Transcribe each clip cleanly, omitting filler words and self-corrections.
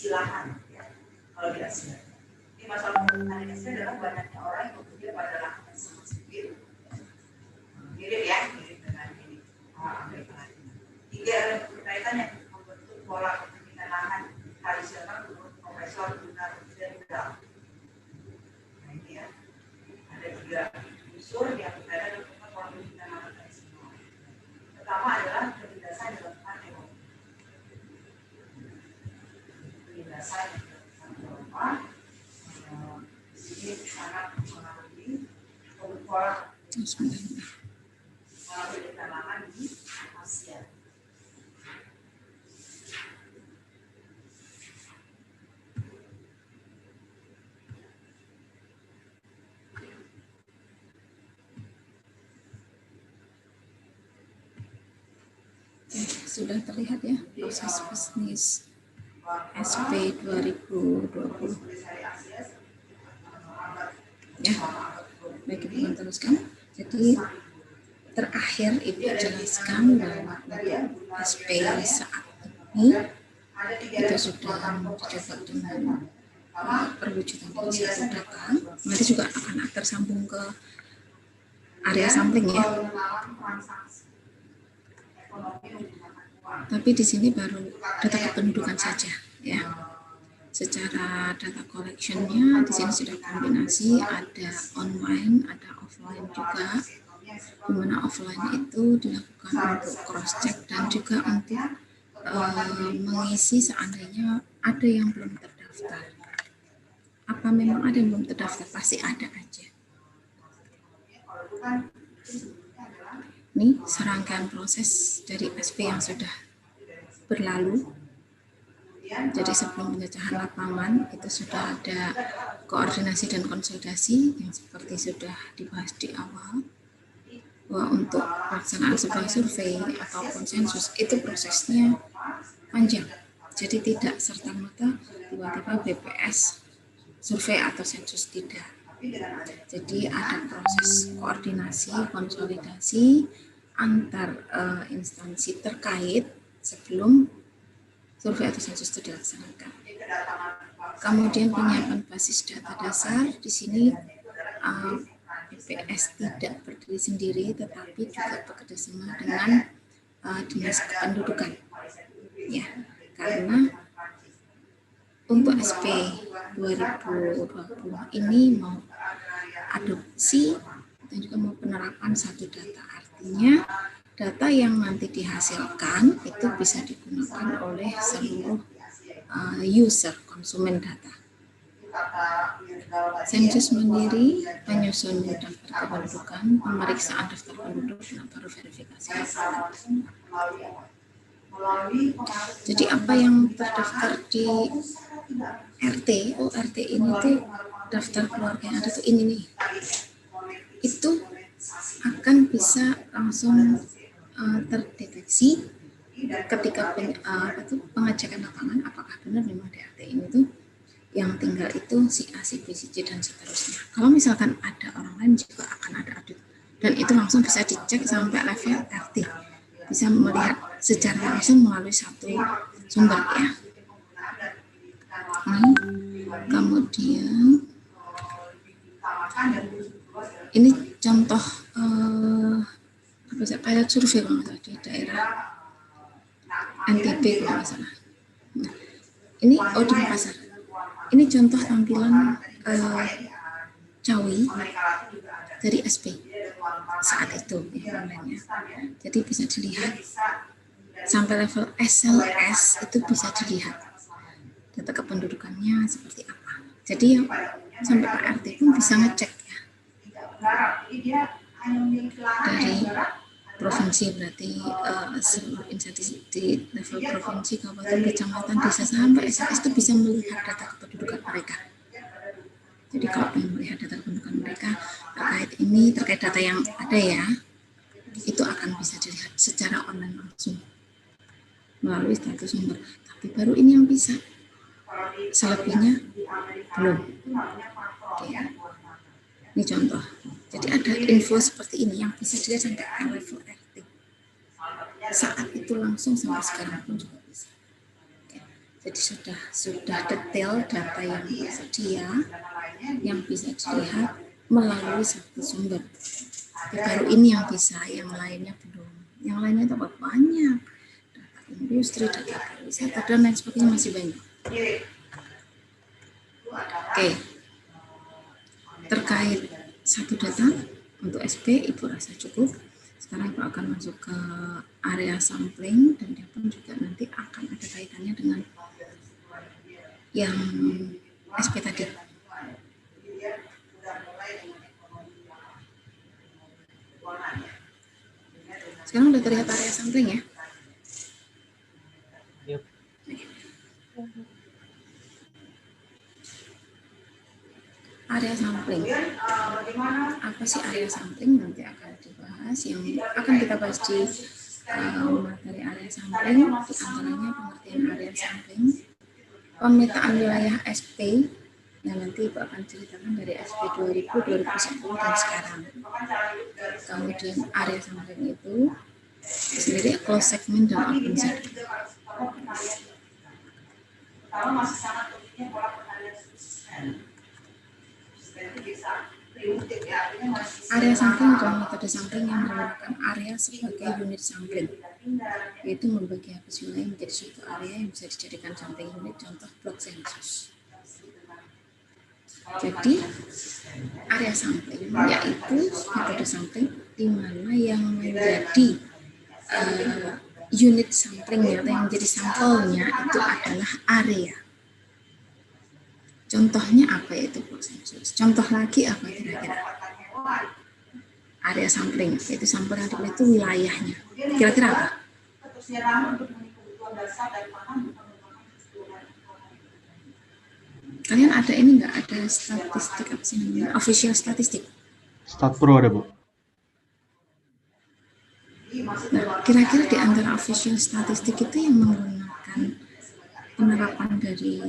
isi lahan. Ya. Kalau di Asia. Ini masalah penggunaan di Asia adalah banyaknya orang yang bekerja pada lahan yang sangat sempit. Mirip ya, mirip dengan ini Amerika Latin. Tiga elemen berkaitannya membentuk pola kepemilikan lahan tradisional menurut Profesor Gunnar Wiedendahl. Nah ini ya, ada tiga unsur yang berkaitan dengan pola kepemilikan lahan tradisional. Pertama adalah kelindasan dalam ekonomi. Kelindasan dalam ekonomi. Di sini sangat mengaruhi pola kepemilikan lahan di Asia. Sudah terlihat ya proses bisnis SP 2020 ya. Baik, Ibu teruskan. Jadi terakhir Ibu jelaskan bahwa untuk SP saat ini itu sudah dicoba dengan perwujudan dari satu data. Nanti juga akan tersambung ke area sampling ya. Tapi di sini baru data kependudukan saja ya. Secara data collectionnya di sini sudah kombinasi, ada online, ada offline juga. Di mana offline itu dilakukan untuk cross check dan juga untuk mengisi seandainya ada yang belum terdaftar. Apa memang ada yang belum terdaftar? Pasti ada aja. Ini serangkaian proses dari SP yang sudah berlalu. Jadi sebelum penjajahan lapangan itu sudah ada koordinasi dan konsultasi yang seperti sudah dibahas di awal, bahwa untuk pelaksanaan sebuah survei atau konsensus itu prosesnya panjang. Jadi tidak serta-merta tiba-tiba BPS survei atau sensus, tidak. Jadi ada proses koordinasi, konsolidasi antar instansi terkait sebelum survei atau sensus itu dilaksanakan. Kemudian penyiapan basis data dasar, di sini BPS tidak berdiri sendiri, tetapi juga bekerjasama dengan Dinas Kependudukan. Ya, karena untuk SP 2020 ini mau adopsi dan juga mau penerapan satu data, artinya data yang nanti dihasilkan itu bisa digunakan oleh seluruh user, konsumen data. Sensus mandiri, penyusun daftar kependudukan, pemeriksaan daftar penduduk, dan baru verifikasi. Jadi apa yang terdaftar di RT, RT ini tuh daftar keluarga yang ada tuh ini nih, itu akan bisa langsung terdeteksi ketika pengecekan lapangan apakah benar memang di RT ini tuh yang tinggal itu si A, si B, si C, dan seterusnya. Kalau misalkan ada orang lain juga akan ada audit, dan itu langsung bisa dicek sampai level RT, bisa melihat secara langsung melalui satu sumber ya. Kemudian ini contoh pilot survei di daerah NTB kalau nggak salah. Nah, ini di Makassar. Ini contoh tampilan cawi dari SP saat itu ya, online-nya. Jadi bisa dilihat sampai level SLS itu bisa dilihat data kependudukannya seperti apa. Jadi yang sampai Pak RT pun bisa ngecek ya. Dari provinsi berarti seluruh instansi di level provinsi, kabupaten, kecamatan, desa sampai SLS itu bisa melihat data kependudukan mereka. Jadi kalau ingin melihat data kependudukan mereka terkait data yang ada ya, itu akan bisa dilihat secara online langsung melalui satu sumber. Tapi baru ini yang bisa, selebihnya belum. Oke. Ini contoh. Jadi ada info seperti ini yang bisa dilihat sampai level RT. Saat itu langsung sampai sekarang pun juga bisa. Oke. Jadi sudah detail data yang tersedia yang bisa dilihat melalui satu sumber. Tapi baru ini yang bisa, yang lainnya belum. Yang lainnya itu banyak, data industri, data pariwisata dan lain sebagainya masih banyak. Oke, terkait satu data untuk SP Ibu rasa cukup. Sekarang Ibu akan masuk ke area sampling dan dia pun juga nanti akan ada kaitannya dengan yang SP tadi. Sekarang udah terlihat area sampling ya? Yep. Area sampling. Apa sih area sampling? Nanti akan dibahas. Yang akan kita bahas di materi area sampling, di antaranya pengertian area sampling, pemetaan wilayah SP, nah nanti Ibu akan ceritakan dari SP 2000, 2010 dan sekarang. Kemudian area sampling itu sendiri close segment dan open segment. Area sampling adalah metode sampling yang menggunakan area sebagai unit sampling, yaitu membagi habis wilayah menjadi suatu area yang bisa dijadikan sampling unit, contoh blok sensus. Jadi area sampling yaitu metode sampling di mana yang menjadi unit samplingnya atau yang menjadi sampelnya itu adalah area. Contohnya apa yaitu blok sensus? Contoh lagi apa kira-kira? Area sampling, yaitu sampel yang dipilih itu wilayahnya. Kira-kira apa? Kalian ada ini nggak? Ada statistik apa sih namanya? Official statistik. Statpro ada, Bu. Nah, kira-kira di antara official statistik itu yang menggunakan penerapan dari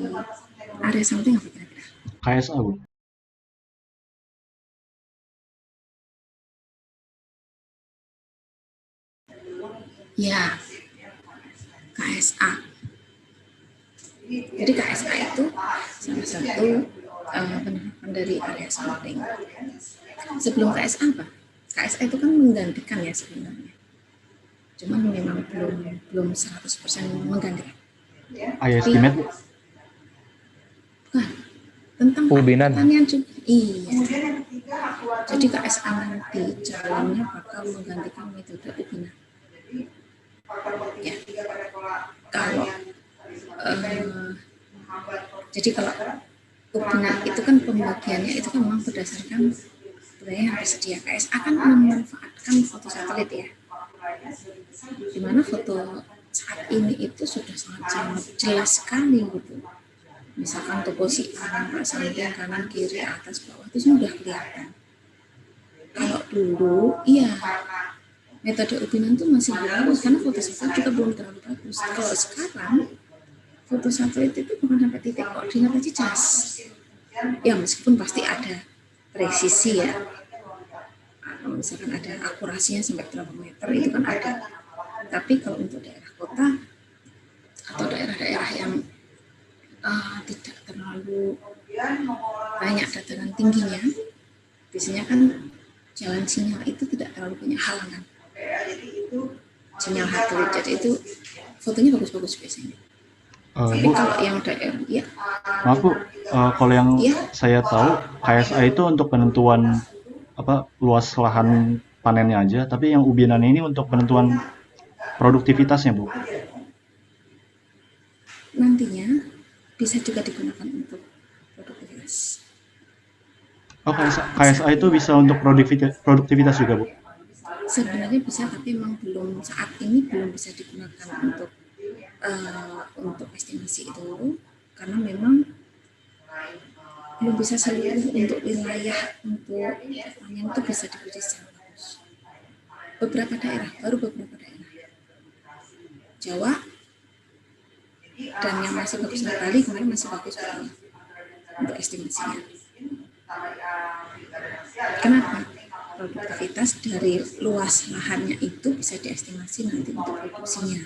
area sampling apa kira-kira? KSA, Bu. Ya, KSA. Jadi KSA itu salah satu penerapan dari area sampling. Sebelum KSA apa? KSA itu kan menggantikan ya sebenarnya. Cuman memang belum 100% menggantikan. Estimate, Bu. Bukan. Tentang Ubinan. pertanian juga. Iya. Jadi KSA nanti jalannya bakal menggantikan metode ubinan. Ya. Kalau jadi kalau ubinan itu kan pembagiannya itu kan memang berdasarkan wilayah yang tersedia. KSA kan memanfaatkan foto satelit ya, dimana foto saat ini itu sudah sangat jelas sekali gitu. Misalkan toposi nampak samping, kanan, kiri, atas, bawah itu sudah kelihatan. Kalau dulu, iya, metode ubinan itu masih belum bagus karena foto satelit juga belum terlalu bagus. Kalau sekarang foto satelit itu bukan sampai titik koordinat aja jelas. Ya meskipun pasti ada presisi ya. Misalkan ada akurasinya sampai berapa meter itu kan ada. Tapi kalau untuk daerah kota atau daerah-daerah yang tidak terlalu banyak dataran tingginya, biasanya kan jalan sinyal itu tidak terlalu banyak halangan. Sinyal satelit, jadi itu fotonya bagus-bagus biasanya. Tapi Bu, kalau yang daerah, ya. maaf Bu, kalau yang Ya. saya tahu KSA itu untuk penentuan luas lahan panennya aja, tapi yang ubinan ini untuk penentuan produktivitasnya, Bu. Nantinya bisa juga digunakan untuk produktivitas. Oh, KSA itu bisa untuk produktivitas juga, Bu. Sebenarnya bisa, tapi memang saat ini belum bisa digunakan untuk estimasi itu, karena memang belum bisa seluruh untuk wilayah untuk pertanian itu bisa dipilih secara bagus. Beberapa daerah, baru beberapa daerah, Jawa dan yang masih bagus di Bali kemarin masih bagus untuk estimasinya. Kenapa? Produktivitas dari luas lahannya itu bisa diestimasi nanti untuk produksinya.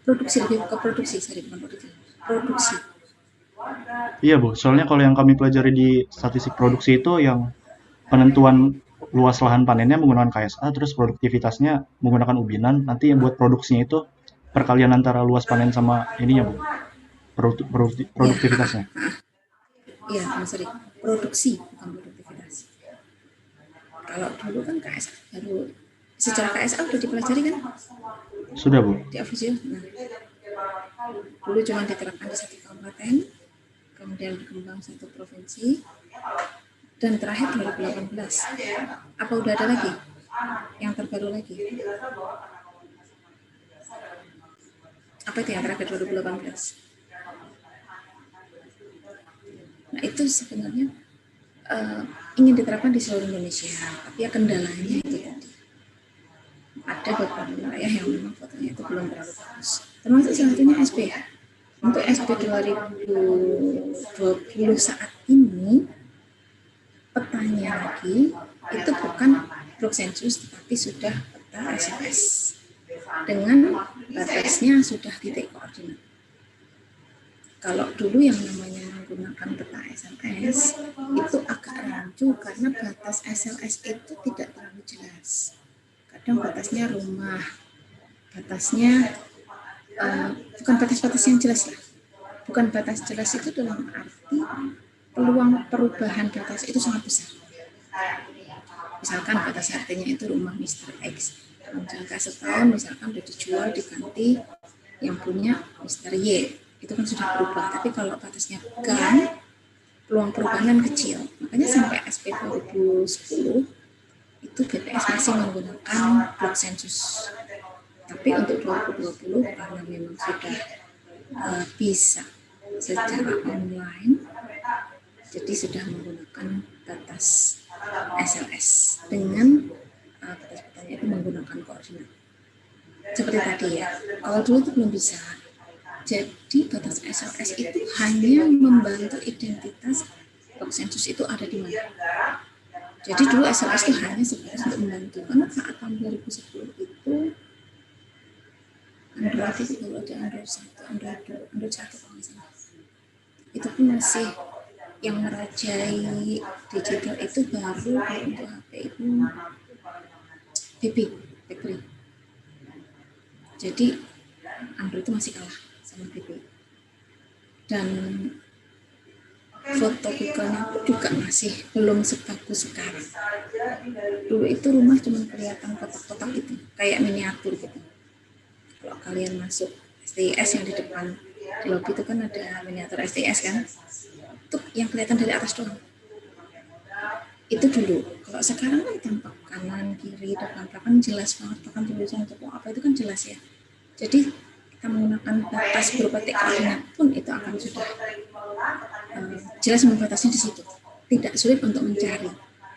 produksi, lebih ke produksi, sorry, bukan produksi. Iya Bu, soalnya kalau yang kami pelajari di statistik produksi itu yang penentuan luas lahan panennya menggunakan KSA, terus produktivitasnya menggunakan ubinan, nanti yang buat produksinya itu perkalian antara luas panen sama ininya Bu, Ya, produktivitasnya. iya, sorry, produksi bukan produktivitas. Kalau dulu kan KSA baru, secara KSA udah dipelajari kan Sudah Bu. di Avusio. Nah, dulu cuma diterapkan di satu kabupaten, kemudian berkembang satu provinsi, dan terakhir 2018. Apa udah ada lagi yang terbaru lagi? Apa itu yang terakhir 2018? Nah, itu sebenarnya ingin diterapkan di seluruh Indonesia, tapi ya kendalanya itu tadi, ada beberapa wilayah yang memang fotonya itu belum terlalu bagus, termasuk salah satunya SP. Untuk SP 2020 saat ini petanya lagi itu bukan blok sensus tetapi sudah peta SLS dengan batasnya sudah titik koordinat. Kalau dulu yang namanya menggunakan peta SLS itu agak rancu karena batas SLS itu tidak terlalu jelas. Kadang batasnya rumah, batasnya bukan batas-batas yang jelas lah. Bukan batas jelas itu dalam arti peluang perubahan batas itu sangat besar. Misalkan batas artinya itu rumah Mr. X, jangka setahun misalkan udah dijual diganti yang punya Mr. Y, itu kan sudah berubah. Tapi kalau batasnya gang, peluang perubahan kecil. Makanya sampai SP 2010 itu BPS masih menggunakan blok sensus. Tapi untuk 2020 karena memang sudah bisa secara online, jadi sudah menggunakan batas SLS dengan batas-batasnya itu menggunakan koordinat. Seperti tadi ya, kalau dulu itu belum bisa. Jadi batas SLS itu hanya membantu identitas blok sensus itu ada di mana. Jadi dulu SLS itu hanya sebatas untuk membantu, karena saat tahun 2010 itu Android itu baru ada Android 1, Android 2, Android 1 kalau nggak salah. Itu pun masih yang merajai digital itu baru untuk HP itu BlackBerry. Jadi Android itu masih kalah sama BlackBerry. Dan foto Google-nya pun juga masih belum sebagus sekarang. Dulu itu rumah cuma kelihatan kotak-kotak itu, kayak miniatur gitu. Kalau kalian masuk STIS yang di depan di lobby itu kan ada miniatur STIS kan, itu yang kelihatan dari atas doang. Itu dulu. Kalau sekarang kan tampak kanan, kiri, depan, belakang jelas banget, bahkan tulisan untuk apa itu kan jelas ya. Jadi kita menggunakan batas berupa titik koordinat pun itu akan sudah jelas membatasnya di situ. Tidak sulit untuk mencari.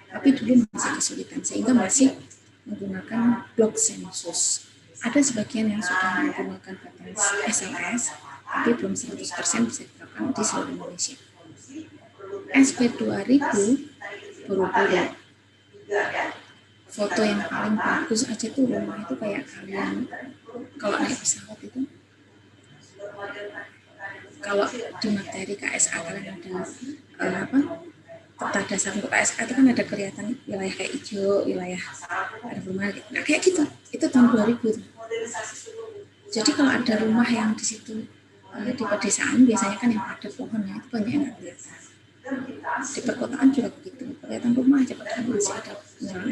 Tapi dulu masih kesulitan sehingga masih menggunakan blok sensus. Ada sebagian yang sudah menggunakan batas SLS, tapi belum 100% bisa diterapkan di seluruh Indonesia. SP 2000 buru-buru. Foto yang paling bagus aja tuh rumah itu kayak kalian kalau naik pesawat itu, kalau di materi KSA kalian ada peta dasar untuk KSA itu kan ada kelihatan wilayah kayak hijau, wilayah ada rumah gitu. Nah, kayak gitu. Itu tahun 2000 tuh. Jadi kalau ada rumah yang di situ di pedesaan biasanya kan yang ada pohonnya itu banyak yang nggak kelihatan. Di perkotaan juga begitu, kelihatan rumah aja padahal masih ada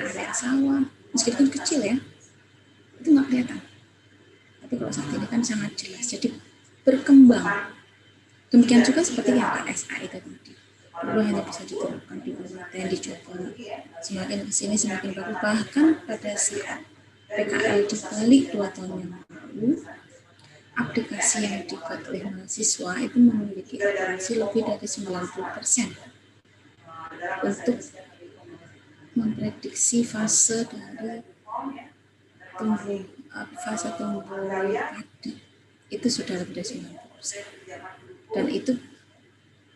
area sawah, meskipun kecil ya, itu nggak kelihatan. Tapi kalau saat ini kan sangat jelas, jadi berkembang. Demikian juga seperti yang KSA itu tadi. Dulu hanya bisa diterapkan di kabupaten, dicoba. Semakin kesini semakin bagus. Bahkan pada saat PKL di Bali 2 tahun yang lalu, aplikasi yang dibuat oleh mahasiswa itu memiliki akurasi lebih dari 90% untuk memprediksi fase tumbuh padi itu sudah lebih dari 90%. Dan itu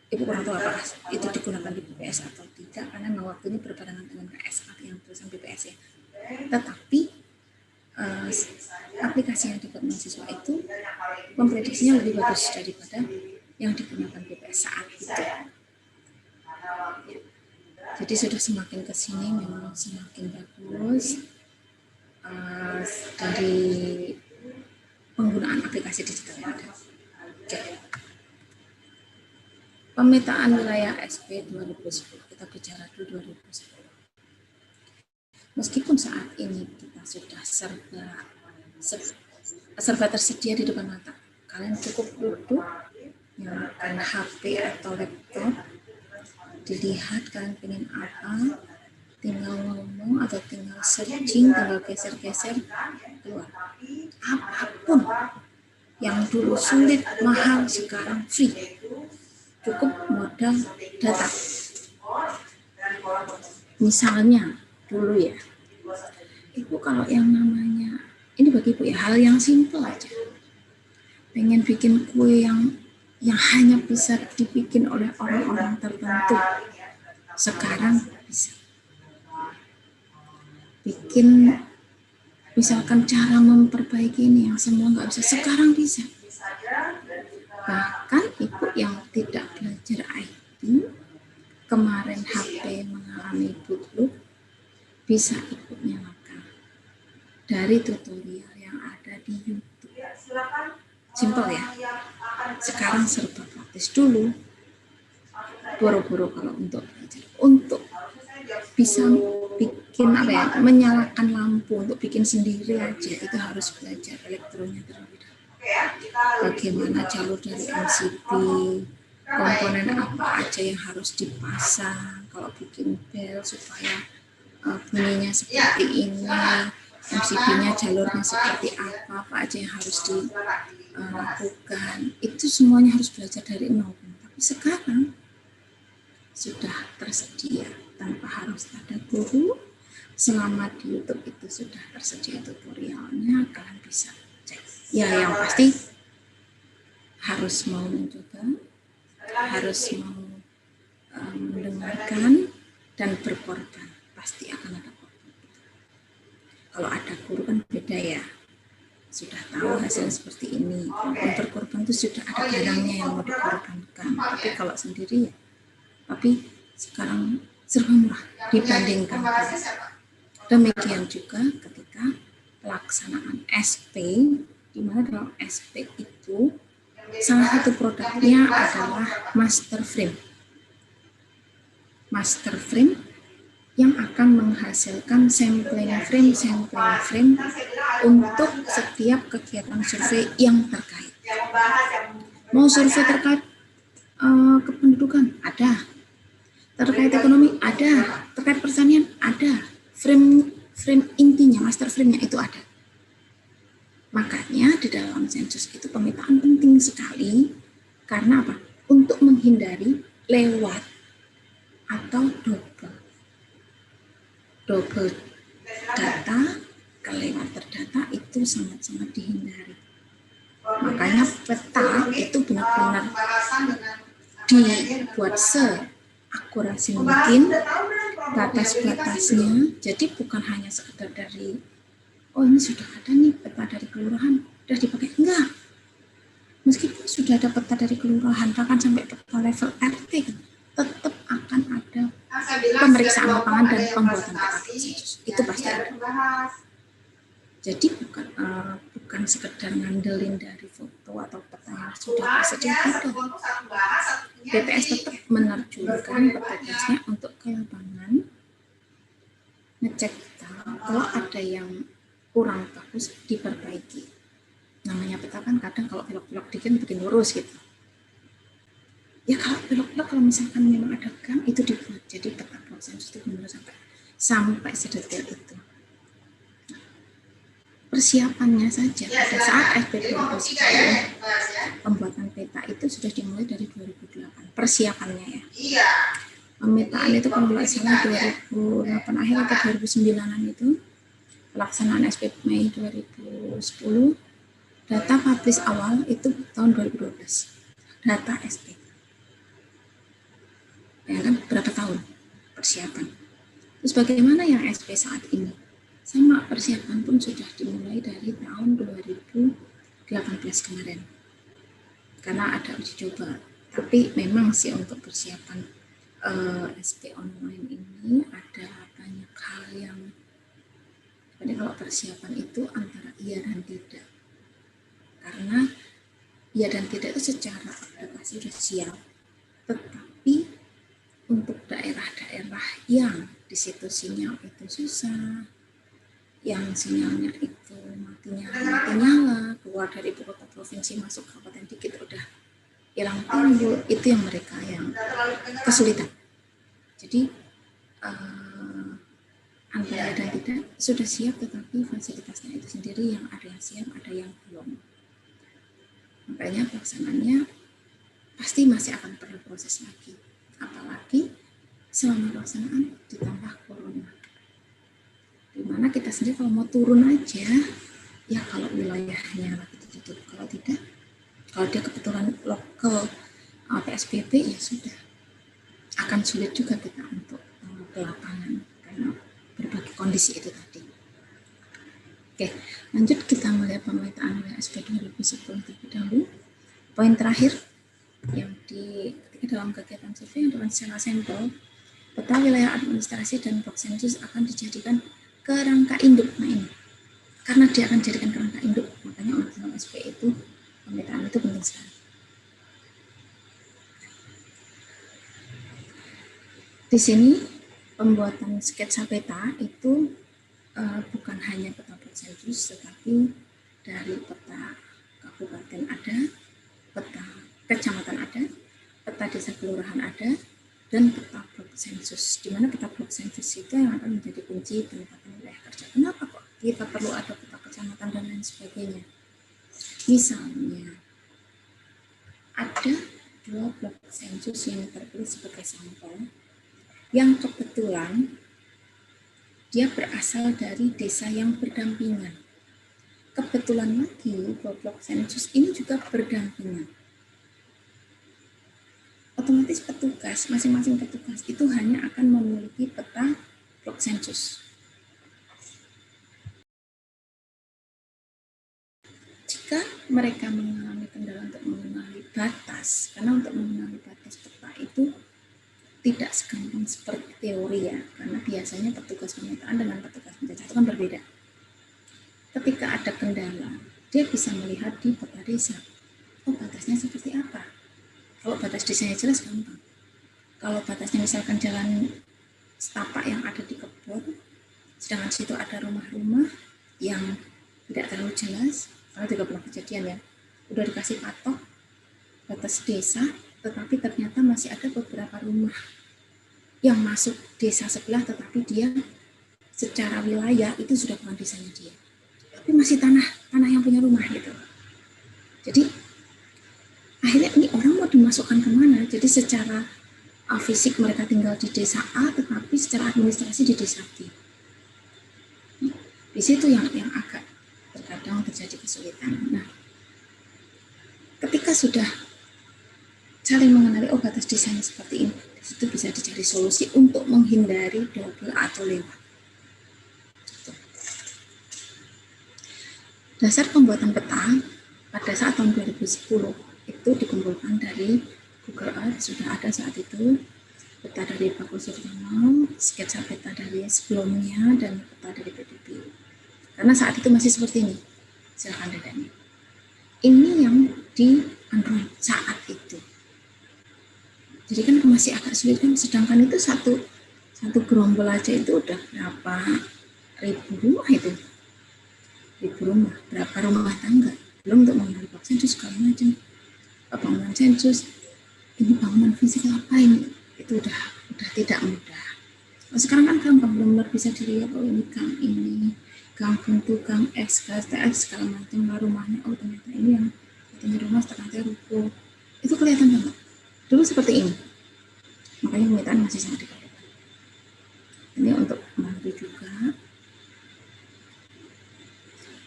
Ibu kurang tahu apakah itu digunakan di BPS atau tidak karena memang waktunya berbarengan dengan KSA yang tulisan BPS ya. Tetapi eh, aplikasi yang dibuat mahasiswa itu memprediksinya lebih bagus daripada yang digunakan BPS saat itu. Jadi sudah semakin ke sini memang semakin bagus dari penggunaan aplikasi digital yang ada. Oke. Pemetaan wilayah SP 2010, kita bicara dulu 2010. Meskipun saat ini kita sudah serba tersedia di depan mata, kalian cukup duduk, nyalakan HP atau laptop, dilihat kalian pengen apa, tinggal ngomong atau tinggal searching, tinggal geser-geser, keluar. Apapun yang dulu sulit, mahal, sekarang free. Cukup modal data. Misalnya dulu ya, Ibu kalau yang namanya, ini bagi Ibu ya, hal yang simpel aja. Pengen bikin kue yang hanya bisa dibikin oleh orang-orang tertentu, sekarang bisa. Bikin misalkan cara memperbaiki ini yang semua nggak bisa, sekarang bisa. Bahkan Ibu yang tidak belajar IT, kemarin HP mengalami bootloop, bisa Ibu nyalakan dari tutorial yang ada di YouTube. Simpel ya. Sekarang serba praktis. Dulu boro-boro kalau untuk belajar, untuk bisa bikin apa ya, menyalakan lampu untuk bikin sendiri aja itu harus belajar elektronya terlebih dahulu. Bagaimana jalur dari MCB, komponen apa aja yang harus dipasang kalau bikin bel supaya bunyinya seperti ini, MCB-nya jalurnya seperti apa aja yang harus dilakukan, itu semuanya harus belajar dari nol. Tapi sekarang sudah tersedia tanpa harus ada guru. Selama di YouTube itu sudah tersedia tutorialnya, kalian bisa cek. Ya yang pasti harus mau mencoba, harus mau mendengarkan dan berkorban. Pasti akan ada korban. Kalau ada guru kan beda ya, sudah tahu hasil seperti ini. Walaupun berkorban itu sudah ada barangnya yang mau dikorbankan. Tapi kalau sendiri ya, tapi sekarang serba murah dibandingkan. Demikian juga ketika pelaksanaan SP, di mana dalam SP itu salah satu produknya adalah master frame. Master frame yang akan menghasilkan sampling frame untuk setiap kegiatan survei yang terkait. Mau survei terkait kependudukan? Ada. Terkait ekonomi? Ada. Terkait pertanian? Ada. Frame intinya, master frame-nya itu ada. Makanya di dalam sensus itu pemetaan penting sekali. Karena apa? Untuk menghindari lewat atau double data, kelewat terdata itu sangat-sangat dihindari. Makanya peta itu benar-benar dibuat seakurasi mungkin, batas-batasnya. Jadi bukan hanya sekedar dari ini sudah ada nih peta dari kelurahan, sudah dipakai. Enggak. Meskipun sudah ada peta dari kelurahan, bahkan sampai peta level RT, tetap akan ada pemeriksaan lapangan dan pembuatan peta sensus. Itu pasti ada. Jadi bukan sekedar ngandelin dari foto atau peta yang sudah tersedia, tidak. BPS tetap menerjunkan petugasnya untuk ke lapangan, ngecek kalau ada yang kurang bagus diperbaiki. Namanya peta kan kadang kalau belok-belok dikit bikin lurus gitu. Ya kalau belok-belok, kalau misalkan memang ada gang itu dibuat. Jadi peta buat sensus itu benar sampai sedetail itu. Persiapannya saja pada saat SP 2010 pembuatan peta itu sudah dimulai dari 2008. Persiapannya ya. Pemetaan itu kalau nggak salah 2008 akhir atau 2009-an itu. Pelaksanaan SP Mei 2010. Data publish awal itu tahun 2012. Data SP. Ya kan berapa tahun persiapan. Terus bagaimana yang SP saat ini? Sama persiapan pun sudah dimulai dari tahun 2018 kemarin. Karena ada uji coba. Tapi memang sih untuk persiapan SP online ini ada banyak hal yang, jadi kalau persiapan itu antara iya dan tidak. Karena iya dan tidak itu secara aplikasi sudah siap, tetapi untuk daerah-daerah yang di situ sinyal itu susah, yang sinyalnya itu mati nyala, keluar dari ibu kota provinsi masuk kabupaten dikit udah hilang timbul, itu yang mereka yang kesulitan. Jadi antara dan tidak sudah siap, tetapi fasilitasnya itu sendiri yang ada yang siap, ada yang belum. Makanya pelaksanaannya pasti masih akan perlu proses lagi, apalagi selama pelaksanaan ditambah corona, dimana kita sendiri kalau mau turun aja ya kalau wilayahnya lagi ditutup, kalau tidak, kalau dia kebetulan lokal PSBB ya sudah akan sulit juga kita untuk ke lapangan karena berbagai kondisi itu tadi. Oke, lanjut kita melihat pemetaan wilayah SP 2010 terlebih dahulu. Poin terakhir yang ketika dalam kegiatan survei yang dilakukan secara sampel, peta wilayah administrasi dan blok sensus akan dijadikan kerangka induk. Nah ini, karena dia akan dijadikan kerangka induk, makanya untuk dalam SP itu pemetaan itu penting sekali. Di sini pembuatan sketsa peta itu bukan hanya peta blok sensus, tetapi dari peta kabupaten ada, peta kecamatan ada, peta desa kelurahan ada, dan peta blok sensus. Di mana peta blok sensus itu yang akan menjadi kunci penempatan wilayah kerja. Kenapa kok kita perlu ada peta kecamatan dan lain sebagainya? Misalnya ada 2 blok sensus yang terpilih sebagai sampel, yang kebetulan dia berasal dari desa yang berdampingan. Kebetulan lagi blok sensus ini juga berdampingan. Otomatis petugas, masing-masing petugas itu hanya akan memiliki peta blok sensus. Jika mereka mengalami kendala untuk mengenali batas, karena untuk mengenali batas peta itu tidak segampang seperti teori ya, karena biasanya petugas pemetaan dengan petugas penjajah itu kan berbeda. Ketika ada kendala, dia bisa melihat di peta desa, oh batasnya seperti apa. Kalau batas desanya jelas gampang. Kalau batasnya misalkan jalan setapak yang ada di kebun, sedangkan situ ada rumah-rumah yang tidak terlalu jelas, karena juga pernah kejadian ya, udah dikasih patok batas desa, tetapi ternyata masih ada beberapa rumah yang masuk desa sebelah, tetapi dia secara wilayah itu sudah bukan desanya dia, tapi masih tanah yang punya rumah gitu. Jadi akhirnya ini orang mau dimasukkan kemana? Jadi secara fisik mereka tinggal di desa A, tetapi secara administrasi di desa B. Di situ yang agak terkadang terjadi kesulitan. Nah, ketika sudah saling mengenali, oh batas desanya seperti ini, di situ bisa dicari solusi untuk menghindari double atau lewat. Dasar pembuatan peta pada saat tahun 2010 itu dikumpulkan dari Google Earth, sudah ada saat itu peta dari Pak Suryono, sketsa peta dari sebelumnya, dan peta dari PDB. Karena saat itu masih seperti ini, silakan dadanya. Ini yang di Android saat itu. Jadi kan masih agak sulit kan, sedangkan itu satu gerombol aja itu udah berapa ribu rumah itu, berapa rumah tangga, belum untuk mengenali blok sensus segala macam, bangunan sensus, ini bangunan fisik apa ini, itu udah tidak mudah. Nah, sekarang kan gampang, benar bisa dilihat, oh ini gang buntu, gang X, TX segala macam lah rumahnya, oh ternyata ini yang katanya rumah ternyata ruko, itu kelihatan banget. Dulu seperti ini, makanya pemetaan masih sangat diperlukan. Ini untuk membantu juga.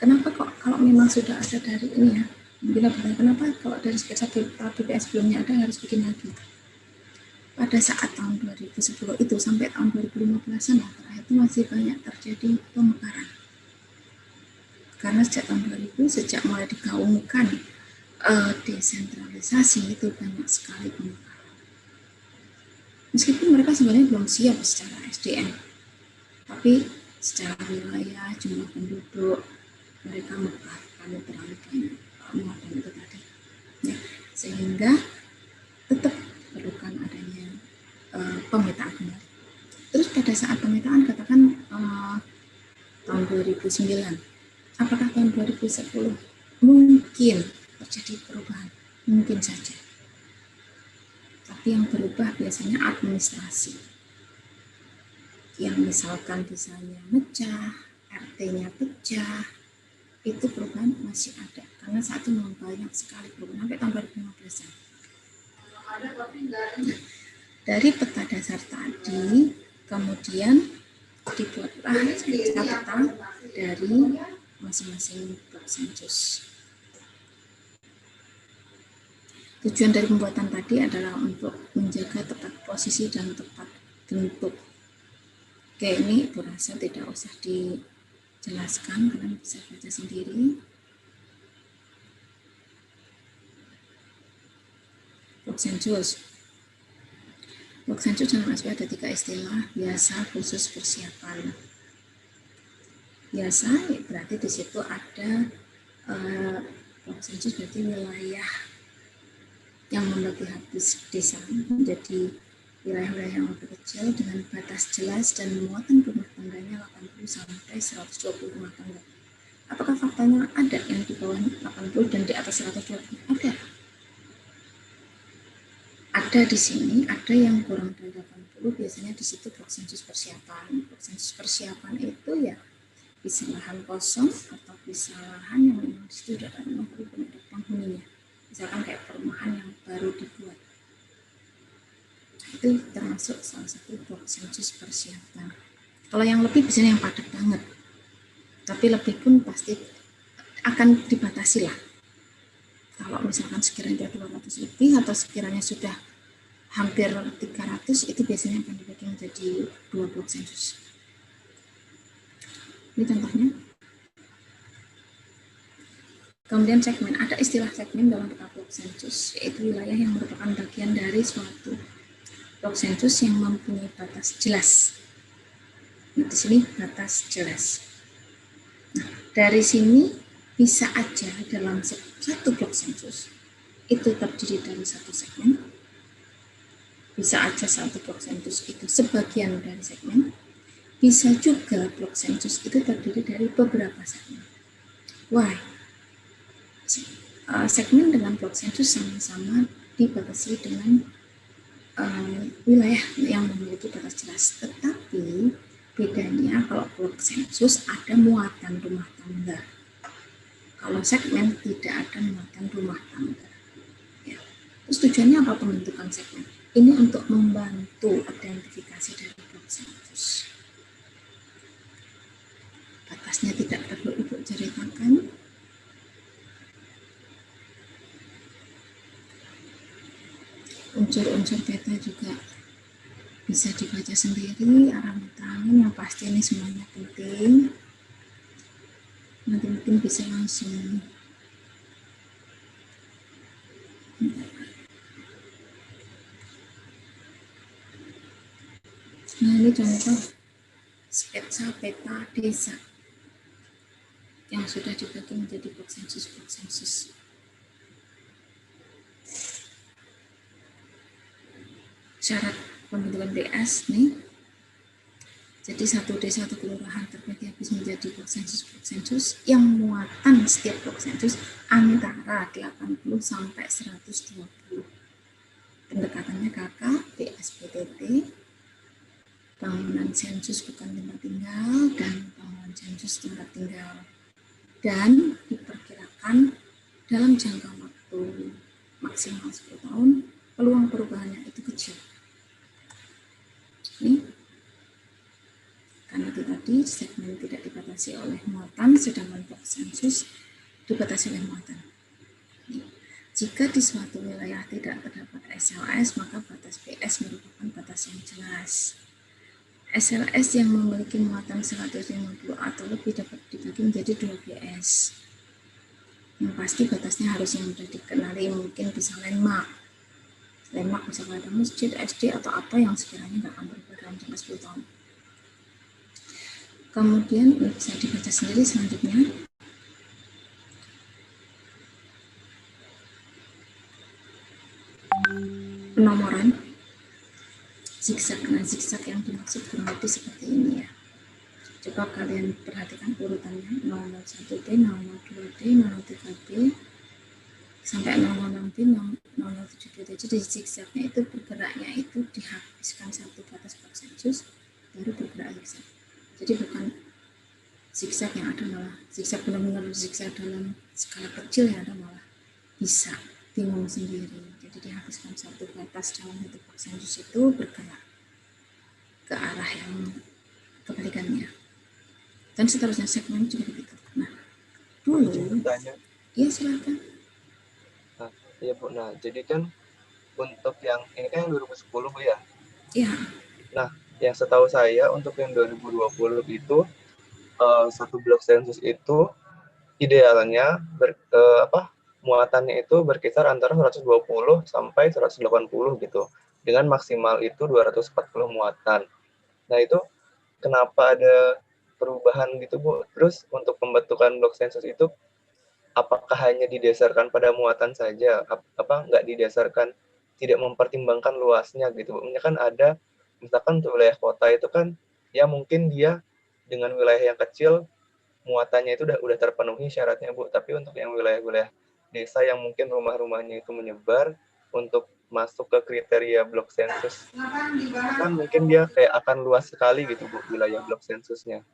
Kenapa kok kalau memang sudah ada dari ini ya, mungkin bertanya kenapa kalau dari sketsa BPS sebelumnya ada harus bikin lagi? pada saat tahun 2010 itu sampai tahun 2015-an itu masih banyak terjadi pemekaran. Karena sejak tahun 2000, sejak mulai digaungkan desentralisasi, itu banyak sekali pemekaran. Meskipun mereka sebenarnya belum siap secara SDM, tapi secara wilayah, jumlah penduduk, mereka mekar karena terlalu banyak muatan itu tadi. Ya, sehingga tetap perlukan adanya pemetaan kembali. Terus pada saat pemetaan katakan tahun 2009, apakah tahun 2010 mungkin terjadi perubahan? Mungkin saja. Tapi yang berubah biasanya administrasi. Yang misalkan desanya mecah, RT-nya pecah, itu perubahan masih ada. Karena saat itu memang banyak sekali perubahan sampai tahun 2015. Dari peta dasar tadi, kemudian dibuatlah catatan dari masing-masing blok sensus. Tujuan dari pembuatan tadi adalah untuk menjaga tepat posisi dan tepat bentuk. Oke, ini Ibu rasa tidak usah dijelaskan, kalian bisa baca sendiri. Blok sensus. Blok sensus dalam aspek ada 3 istilah: biasa, khusus, persiapan. Biasa berarti di situ ada blok sensus berarti wilayah yang membagi habis desa menjadi wilayah-wilayah yang lebih kecil dengan batas jelas dan muatan rumah tangganya 80 sampai 120 rumah tangga. Apakah faktanya ada yang di bawah 80 dan di atas 120? Ada. Ada di sini, ada yang kurang dari 80, biasanya di situ blok sensus persiapan. Blok sensus persiapan itu ya bisa lahan kosong atau bisa lahan yang memang di situ sudah ada penghuninya. Misalkan kayak perumahan yang baru dibuat. Itu termasuk salah satu blok sensus persiapan. Kalau yang lebih biasanya yang padat banget. Tapi lebih pun pasti akan dibatasi lah. Kalau misalkan sekiranya 200 lebih atau sekiranya sudah hampir 300, itu biasanya akan dibagi menjadi 2 blok sensus. Ini contohnya. Kemudian segmen, ada istilah segmen dalam peta blok sensus, yaitu wilayah yang merupakan bagian dari suatu blok sensus yang mempunyai batas jelas. Nah, di sini batas jelas. Nah, dari sini bisa aja dalam satu blok sensus itu terdiri dari satu segmen, bisa aja satu blok sensus itu sebagian dari segmen, bisa juga blok sensus itu terdiri dari beberapa segmen. Why? Segmen dengan blok sensus sama-sama dibatasi dengan wilayah yang memiliki batas jelas, tetapi bedanya kalau blok sensus ada muatan rumah tangga. Kalau segmen tidak ada muatan rumah tangga. Ya. Terus tujuannya apa pembentukan segmen? Ini untuk membantu identifikasi dari blok sensus. Batasnya tidak perlu Ibu ceritakan. Unsur-unsur peta juga bisa dibaca sendiri, arah mata angin, yang pasti ini semuanya penting. Nanti mungkin bisa langsung nah ini contoh sketsa peta desa yang sudah dibagi menjadi blok sensus. Syarat pembentukan DS nih, jadi satu desa atau kelurahan terbagi habis menjadi blok sensus yang muatan setiap blok sensus antara 80 sampai 120. Pendekatannya KK, BSPTT, bangunan sensus bukan tempat tinggal, dan bangunan sensus tempat tinggal. Dan diperkirakan dalam jangka waktu maksimal 10 tahun, peluang perubahannya itu kecil. Ini karena itu tadi segmen tidak dibatasi oleh muatan, sedangkan blok sensus dibatasi oleh muatan. Jika di suatu wilayah tidak terdapat SLS, maka batas BS merupakan jelas. SLS yang memiliki muatan 150 atau lebih dapat dibagi menjadi 2 BS. Yang pasti batasnya harus yang sudah dikenali, mungkin bisa landmark. Landmark misalkan ada masjid, SD, atau apa yang sekiranya nggak akan berubah dalam jangka 10 tahun. Kemudian bisa dibaca sendiri selanjutnya. Penomoran zigzag. Nah, zigzag yang dimaksud kurang lebih seperti ini ya. Coba kalian perhatikan urutannya 001D, 002D, 003B, sampai 006B, 007D. Jadi zigzagnya itu bergeraknya itu dihabiskan satu batas konsensus, baru bergerak zigzag. Jadi bukan zigzag yang ada malah zigzag benar-benar zigzag dalam skala kecil yang ada malah bisa bingung sendiri. Jadi dihabiskan satu batas dalam satu konsensus itu bergerak ke arah yang kebalikannya. Dan seterusnya segmen juga begitu. Nah, dulu, Tanya. iya silakan. Nah, iya Bu. Nah, jadi kan untuk yang ini kan yang 2010 Bu ya. Iya. Nah, yang setahu saya untuk yang 2020 itu satu blok sensus itu idealnya muatannya itu berkisar antara 120 sampai 180 gitu. Dengan maksimal itu 240 muatan. Nah, itu kenapa ada perubahan gitu Bu? Terus untuk pembentukan blok sensus itu apakah hanya didasarkan pada muatan saja? Apa nggak didasarkan, tidak mempertimbangkan luasnya gitu? Maksudnya kan ada, misalkan untuk wilayah kota itu kan ya mungkin dia dengan wilayah yang kecil muatannya itu udah terpenuhi syaratnya Bu. Tapi untuk yang wilayah-wilayah desa yang mungkin rumah-rumahnya itu menyebar untuk masuk ke kriteria blok sensus kan mungkin dia kayak akan luas sekali gitu Bu wilayah blok sensusnya.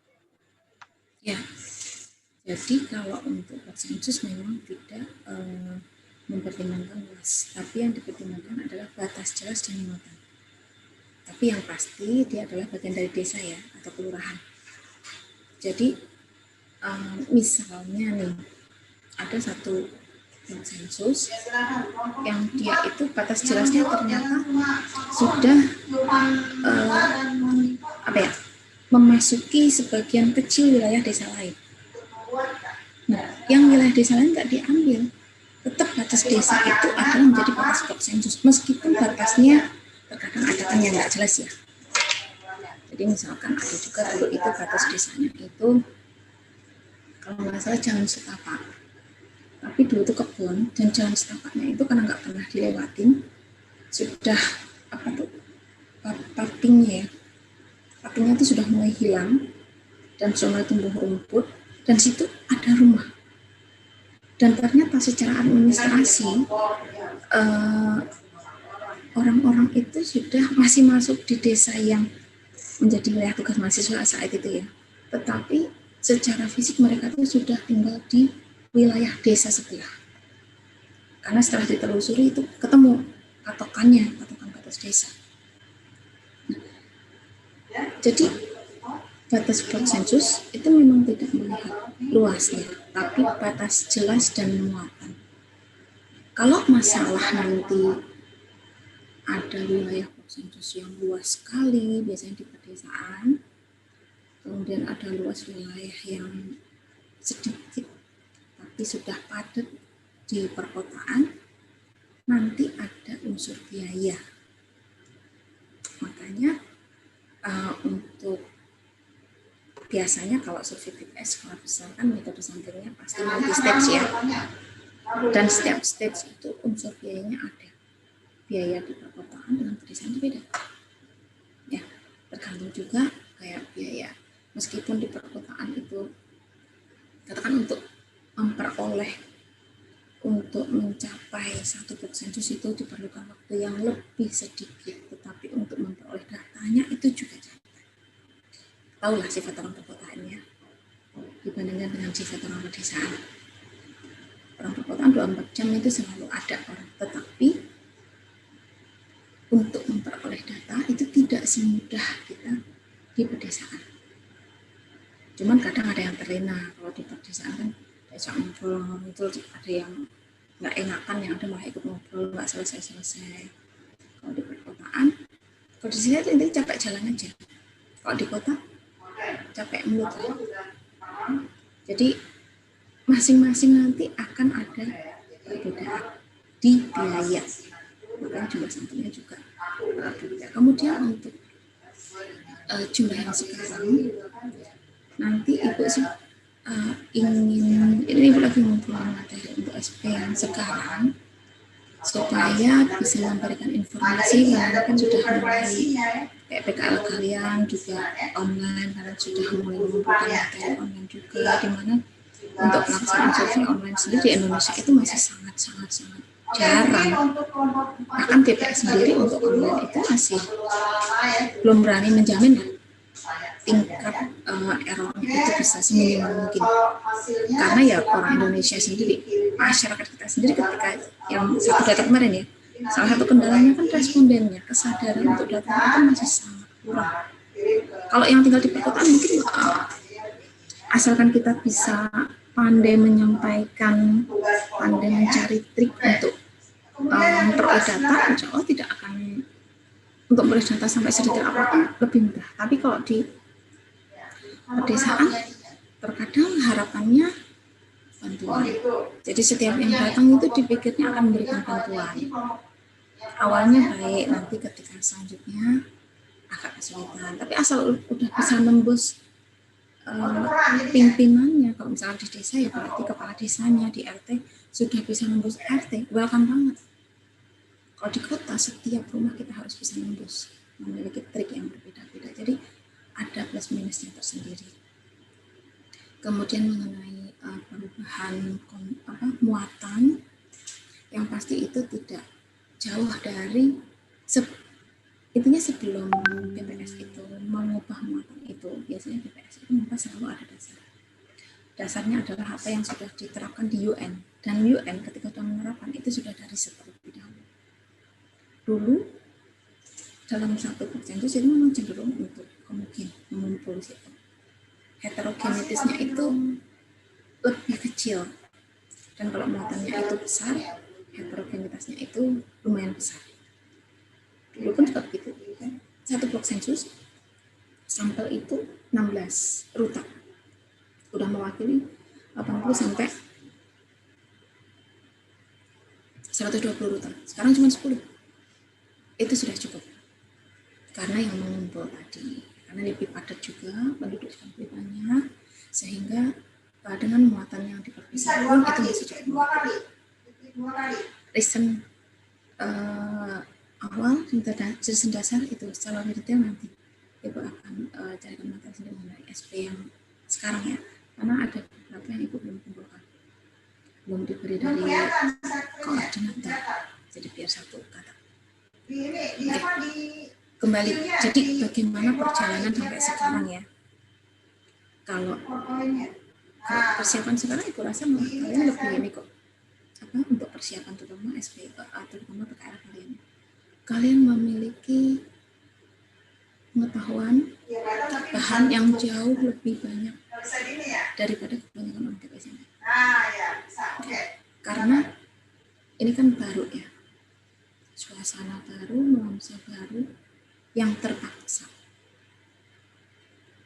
Ya, jadi kalau untuk sensus memang tidak mempertimbangkan luas, tapi yang dipertimbangkan adalah batas jelas dan muatan. Tapi yang pasti dia adalah bagian dari desa ya, atau kelurahan. Jadi misalnya nih, ada satu sensus yang dia itu batas jelasnya ternyata sudah memasuki sebagian kecil wilayah desa lain. Nah, yang wilayah desa lain nggak diambil, tetap batas desa itu adalah menjadi batas blok sensus, meskipun batasnya terkadang ada kan yang nggak jelas ya. Jadi misalkan ada juga dulu itu batas desanya itu kalau nggak salah jalan setapak, tapi dulu itu kebun dan jalan setapaknya itu karena nggak pernah dilewatin, sudah pavingnya itu sudah mulai hilang dan sudah mulai tumbuh rumput, dan situ ada rumah. Dan ternyata secara administrasi orang-orang itu sudah masih masuk di desa yang menjadi wilayah tugas mahasiswa saat itu ya. Tetapi secara fisik mereka itu sudah tinggal di wilayah desa sebelah. Karena setelah ditelusuri itu ketemu patokan batas desa. Jadi batas blok sensus itu memang tidak melihat luasnya, tapi batas jelas dan muatan. Kalau masalah nanti ada wilayah blok sensus yang luas sekali, biasanya di pedesaan, kemudian ada luas wilayah yang sedikit tapi sudah padat di perkotaan, nanti ada unsur biaya. Makanya untuk biasanya kalau survei BPS skala besar kan metode sampelnya pasti multi stage ya, dan setiap stage itu unsur biayanya ada. Biaya di perkotaan dengan pedesaan itu beda ya, tergantung juga kayak biaya. Meskipun di perkotaan itu katakan untuk mencapai satu blok sensus itu diperlukan waktu yang lebih sedikit, tetapi untuk memperoleh datanya itu juga capek. Tahulah sifat orang perkotaannya dibandingkan dengan sifat orang pedesaan. Orang perkotaan 24 jam itu selalu ada orang, tetapi untuk memperoleh data itu tidak semudah kita di pedesaan. Cuman kadang ada yang terlena, kalau di pedesaan kan diajak ngobrol itu ada yang nggak enakan, yang ada malah ikut ngobrol nggak selesai. Kalau di perkotaan Kalau di sini intinya capek jalan aja. Kalau di kota capek mulut. Jadi masing-masing nanti akan ada perbedaan di biaya. Makanya jumlah sampelnya juga berbeda. Kemudian untuk jumlah yang sekarang, nanti ibu sih ingin ini ibu lagi ngumpulin materi untuk SP yang sekarang supaya bisa memberikan informasi. Kalian kan sudah mulai kayak PKL kalian juga online, kalian sudah mulai mengumpulkan materi online juga, di mana untuk pelaksanaan survei online sendiri di Indonesia itu masih sangat jarang. Bahkan TPS sendiri untuk online itu masih belum berani menjamin tingkat errornya itu bisa seminimal mungkin. Karena ya orang Indonesia sendiri, masyarakat kita sendiri ketika yang satu data kemarin ya, salah satu kendalanya kan respondennya, kesadaran untuk data itu masih sangat kurang. Kalau yang tinggal di perkotaan mungkin asalkan kita bisa pandai menyampaikan, pandai mencari trik untuk memperoleh data, insya Allah tidak akan untuk memperoleh data sampai sedetail apapun lebih mudah. Tapi kalau di pedesaan terkadang harapannya bantuan. Jadi setiap yang datang itu dipikirnya akan memberikan bantuan. Awalnya baik, nanti ketika selanjutnya agak kesulitan. Tapi asal udah bisa nembus pimpinannya, kalau misalnya di desa ya berarti kepala desanya, di RT sudah bisa nembus RT, welcome banget. Kalau di kota setiap rumah kita harus bisa nembus, memiliki trik yang berbeda-beda, jadi ada plus minusnya tersendiri. Kemudian mengenai perubahan muatan, yang pasti itu tidak jauh dari intinya sebelum BPS itu mengubah muatan itu, biasanya BPS itu mengubah selalu ada dasarnya adalah apa yang sudah diterapkan di UN, dan UN ketika sudah menerapkan itu sudah dari terlebih dahulu. Dulu dalam satu persentus itu memang cenderung untuk kemungkinan mengumpul situ, heterogenitasnya itu lebih kecil, dan kalau muatannya itu besar, heterogenitasnya itu lumayan besar. Dulu pun juga begitu, satu blok sensus sampel itu 16 ruta, udah mewakili 80 sampai 120 ruta. Sekarang cuma 10, itu sudah cukup karena yang mengumpul tadi, karena lebih padat juga, penduduk juga lebih banyak, sehingga dengan muatan yang diperbesar pun itu masih cukup. Reason awal reason dasar itu secara detail nanti ibu akan carikan materi sendiri mengenai SP yang sekarang ya, karena ada beberapa yang ibu belum kumpulkan, belum diberi dari koordinator, jadi biar satu kata. Kembali, jadi bagaimana perjalanan sampai sekarang ya? Kalau persiapan sekarang ibu rasa kalian lebih ini kok, untuk persiapan terutama SP atau terutama PKL kalian memiliki pengetahuan bahan yang jauh lebih banyak daripada kebanyakan orang TPS ini. Karena ini kan baru ya, suasana baru, nuansa baru yang terpaksa,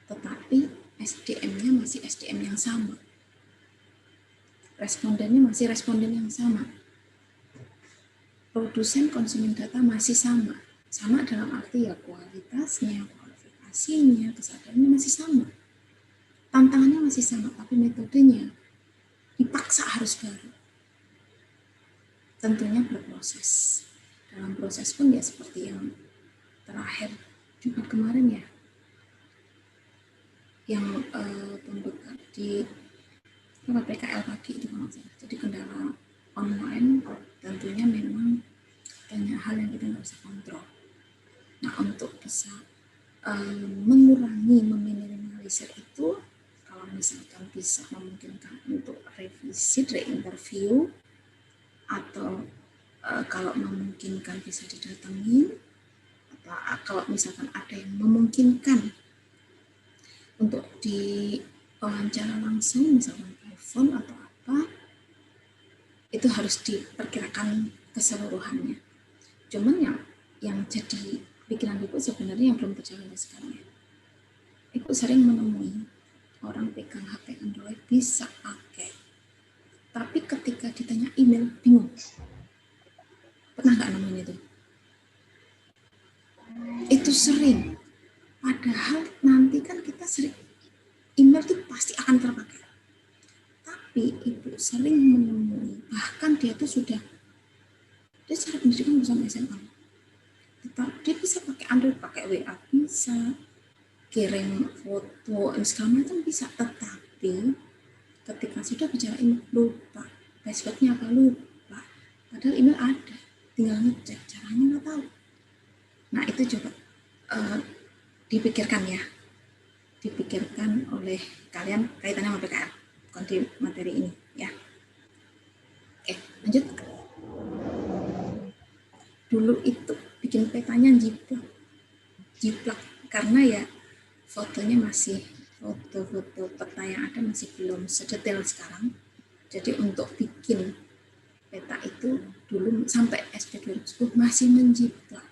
tetapi SDM-nya masih SDM yang sama, respondennya masih responden yang sama, produsen konsumen data masih sama dalam arti ya kualitasnya, kualifikasinya, kesadarannya masih sama, tantangannya masih sama, tapi metodenya dipaksa harus baru. Tentunya berproses. Dalam proses pun ya seperti yang terakhir Jumat kemarin ya, yang pembuka di PKL pagi itu kalau salah. Jadi kendala online tentunya memang banyak hal yang kita nggak bisa kontrol. Nah, untuk bisa mengurangi, meminimalisir itu, kalau misalkan bisa memungkinkan untuk revisi, reinterview, atau kalau memungkinkan bisa didatangi, atau kalau misalkan ada yang memungkinkan untuk diwawancara langsung, misalkan telepon atau apa, itu harus diperkirakan keseluruhannya. Cuman yang jadi pikiran Ibu sebenarnya yang belum terjawab sampai sekarang ya. Ibu sering menemui orang pegang HP Android bisa pakai, tapi ketika ditanya email bingung. Pernah nggak nemuin itu? Itu sering. Padahal nanti kan kita sering email itu pasti akan terpakai. Tapi Ibu sering menemui, bahkan dia tuh sudah, dia secara pendidikan bersama SMA. Dia bisa pakai Android, pakai WA bisa, kirim foto, segala macam bisa. Tetapi ketika sudah bicara email lupa, passwordnya apa lupa. Padahal email ada, tinggal ngecek, caranya nggak tahu. Nah itu coba dipikirkan ya, dipikirkan oleh kalian kaitannya sama PKL, bukan di materi ini ya. Oke, lanjut. Dulu itu bikin petanya jiplak karena ya fotonya masih, foto-foto peta yang ada masih belum sedetail sekarang. Jadi untuk bikin peta itu dulu sampai SP 2010 masih menjiplak.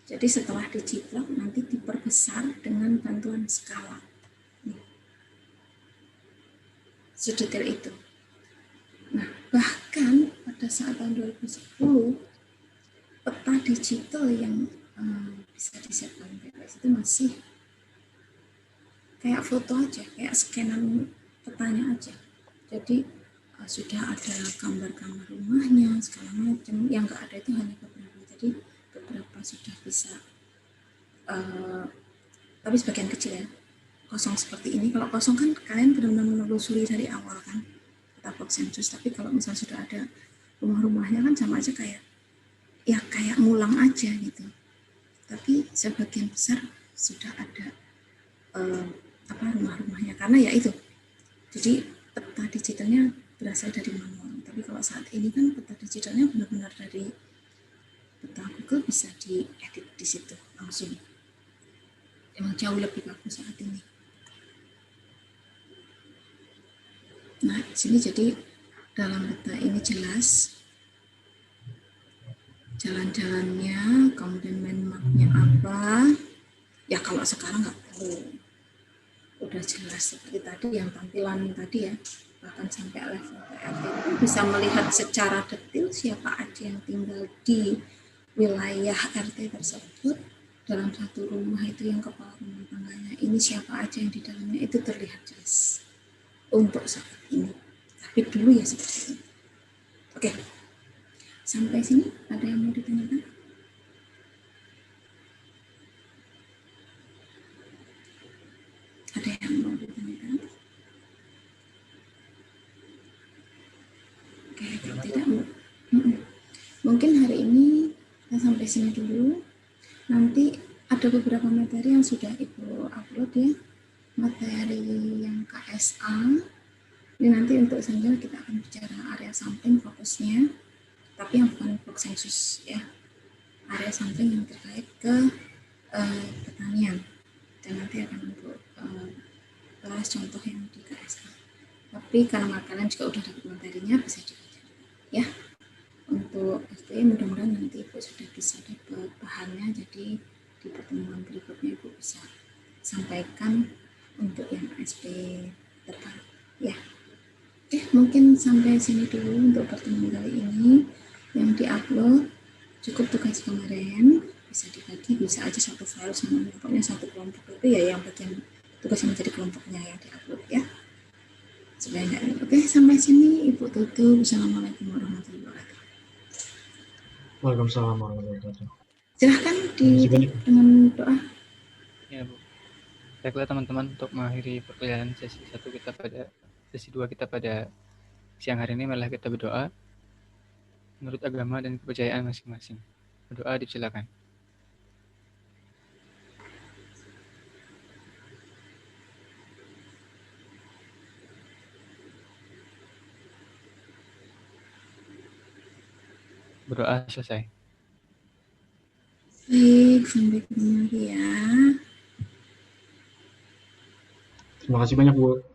Jadi setelah dijiplak nanti diperbesar dengan bantuan skala. Nih. Sedetail itu. Nah, bahkan pada saat tahun 2010 peta digital yang bisa disiapkan PPS itu masih kayak foto aja, kayak scanan petanya aja. Jadi sudah ada gambar-gambar rumahnya segala macam, yang nggak ada itu hanya beberapa. Jadi beberapa sudah bisa, tapi sebagian kecil ya kosong seperti ini. Kalau kosong kan kalian benar-benar menelusuri dari awal kan peta box sensus. Tapi kalau misalnya sudah ada rumah-rumahnya kan sama aja kayak ya kayak ngulang aja gitu. Tapi sebagian besar sudah ada rumah-rumahnya, karena ya itu. Jadi peta digitalnya berasal dari manual. Tapi kalau saat ini kan peta digitalnya benar-benar dari peta Google, bisa diedit di situ langsung. Emang jauh lebih bagus saat ini. Nah, di sini jadi dalam peta ini jelas jalan-jalannya, kemudian main map-nya apa. Ya kalau sekarang nggak perlu, udah jelas seperti tadi yang tampilan tadi ya, bahkan sampai level PLT pun bisa melihat secara detail siapa aja yang tinggal di wilayah RT tersebut. Dalam satu rumah itu yang kepala rumah tangganya ini siapa aja yang di dalamnya, itu terlihat jelas untuk saat ini. Tapi dulu ya seperti ini. Oke, sampai sini ada yang mau ditanyakan? Ada yang mau ditanyakan? Oke, tidak. Mungkin hari ini kita sampai sini dulu. Nanti ada beberapa materi yang sudah Ibu upload ya, materi yang KSA. Ini nanti untuk sampel kita akan bicara area sampling fokusnya, tapi yang bukan box sensus ya, area sampling yang terkait ke pertanian, dan nanti akan untuk bahas contoh yang di KSA. Tapi karena kalian juga udah dapat materinya, bisa dibaca ya. Untuk SP mudah-mudahan nanti Ibu sudah bisa dapat bahannya, jadi di pertemuan berikutnya Ibu bisa sampaikan untuk yang SP terbaru ya. Oke, mungkin sampai sini dulu untuk pertemuan kali ini yang diupload. Cukup tugas kemarin, bisa dibagi, bisa aja satu file semuanya, pokoknya satu kelompok itu ya, yang bagian tugas yang menjadi kelompoknya yang diupload ya. Sebenarnya oke, sampai sini Ibu tutup. Assalamualaikum warahmatullahi wabarakatuh. Waalaikumsalam warahmatullahi wabarakatuh. Silahkan ditutup dengan doa. Ya Bu. Baiklah teman-teman, untuk mengakhiri perkuliahan sesi 1 kita pada sesi 2 kita pada siang hari ini, marilah kita berdoa menurut agama dan kepercayaan masing-masing. Berdoa dipersilakan. Berdoa selesai. Baik, sampai ketemu lagi ya. Terima kasih banyak Bu.